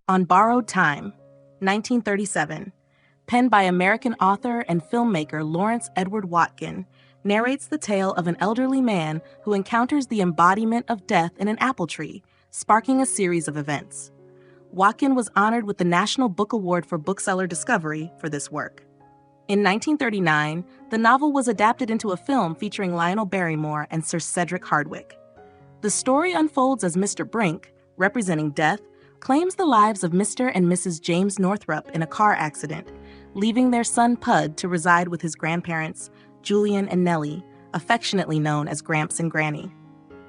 On Borrowed Time, 1937, penned by American author and filmmaker Lawrence Edward Watkin, narrates the tale of an elderly man who encounters the embodiment of death in an apple tree, sparking a series of events. Watkin was honored with the National Book Award for Bookseller Discovery for this work. In 1939, the novel was adapted into a film featuring Lionel Barrymore and Sir Cedric Hardwicke. The story unfolds as Mr. Brink, representing death, claims the lives of Mr. and Mrs. James Northrup in a car accident, leaving their son Pud to reside with his grandparents, Julian and Nellie, affectionately known as Gramps and Granny.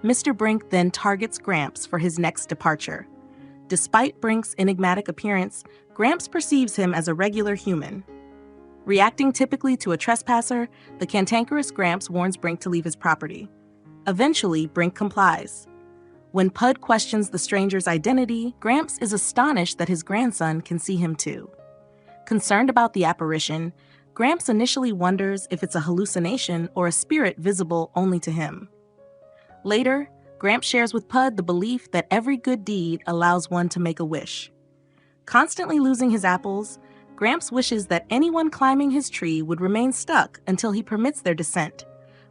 Mr. Brink then targets Gramps for his next departure. Despite Brink's enigmatic appearance, Gramps perceives him as a regular human. Reacting typically to a trespasser, the cantankerous Gramps warns Brink to leave his property. Eventually, Brink complies. When Pud questions the stranger's identity, Gramps is astonished that his grandson can see him too. Concerned about the apparition, Gramps initially wonders if it's a hallucination or a spirit visible only to him. Later, Gramps shares with Pud the belief that every good deed allows one to make a wish. Constantly losing his apples, Gramps wishes that anyone climbing his tree would remain stuck until he permits their descent,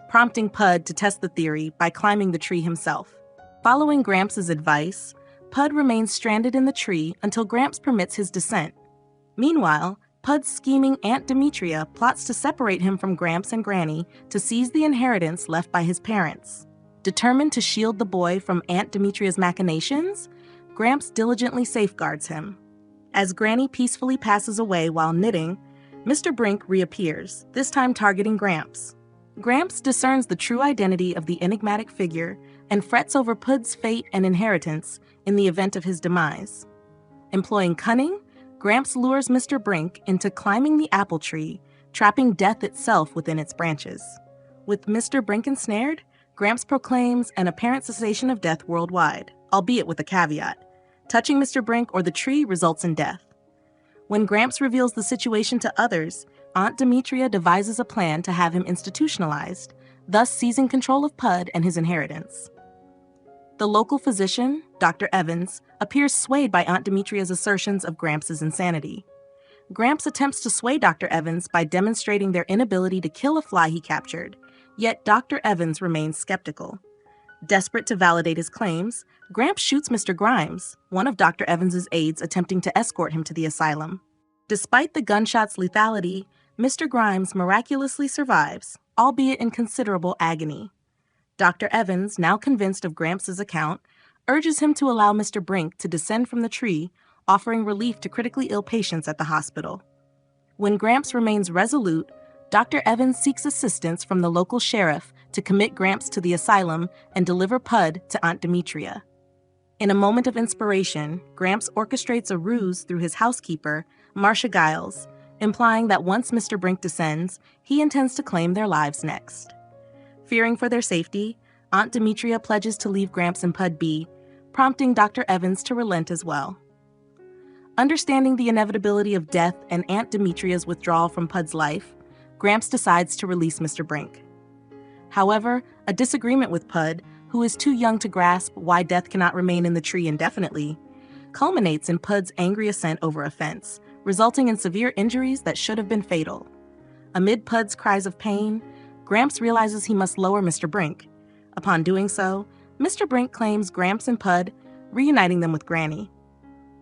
prompting Pud to test the theory by climbing the tree himself. Following Gramps' advice, Pud remains stranded in the tree until Gramps permits his descent. Meanwhile, Pud's scheming Aunt Demetria plots to separate him from Gramps and Granny to seize the inheritance left by his parents. Determined to shield the boy from Aunt Demetria's machinations, Gramps diligently safeguards him. As Granny peacefully passes away while knitting, Mr. Brink reappears, this time targeting Gramps. Gramps discerns the true identity of the enigmatic figure and frets over Pud's fate and inheritance in the event of his demise. Employing cunning, Gramps lures Mr. Brink into climbing the apple tree, trapping death itself within its branches. With Mr. Brink ensnared, Gramps proclaims an apparent cessation of death worldwide, albeit with a caveat. Touching Mr. Brink or the tree results in death. When Gramps reveals the situation to others, Aunt Demetria devises a plan to have him institutionalized, thus seizing control of Pud and his inheritance. The local physician, Dr. Evans, appears swayed by Aunt Demetria's assertions of Gramps' insanity. Gramps attempts to sway Dr. Evans by demonstrating their inability to kill a fly he captured, yet Dr. Evans remains skeptical. Desperate to validate his claims, Gramps shoots Mr. Grimes, one of Dr. Evans' aides attempting to escort him to the asylum. Despite the gunshot's lethality, Mr. Grimes miraculously survives, albeit in considerable agony. Dr. Evans, now convinced of Gramps' account, urges him to allow Mr. Brink to descend from the tree, offering relief to critically ill patients at the hospital. When Gramps remains resolute, Dr. Evans seeks assistance from the local sheriff to commit Gramps to the asylum and deliver Pud to Aunt Demetria. In a moment of inspiration, Gramps orchestrates a ruse through his housekeeper, Marcia Giles, implying that once Mr. Brink descends, he intends to claim their lives next. Fearing for their safety, Aunt Demetria pledges to leave Gramps and Pud be, prompting Dr. Evans to relent as well. Understanding the inevitability of death and Aunt Demetria's withdrawal from Pud's life, Gramps decides to release Mr. Brink. However, a disagreement with Pud, who is too young to grasp why death cannot remain in the tree indefinitely, culminates in Pud's angry ascent over a fence, resulting in severe injuries that should have been fatal. Amid Pud's cries of pain, Gramps realizes he must lower Mr. Brink. Upon doing so, Mr. Brink claims Gramps and Pud, reuniting them with Granny.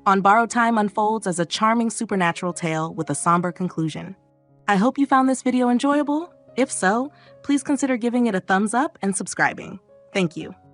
On Borrowed Time unfolds as a charming supernatural tale with a somber conclusion. I hope you found this video enjoyable. If so, please consider giving it a thumbs up and subscribing. Thank you.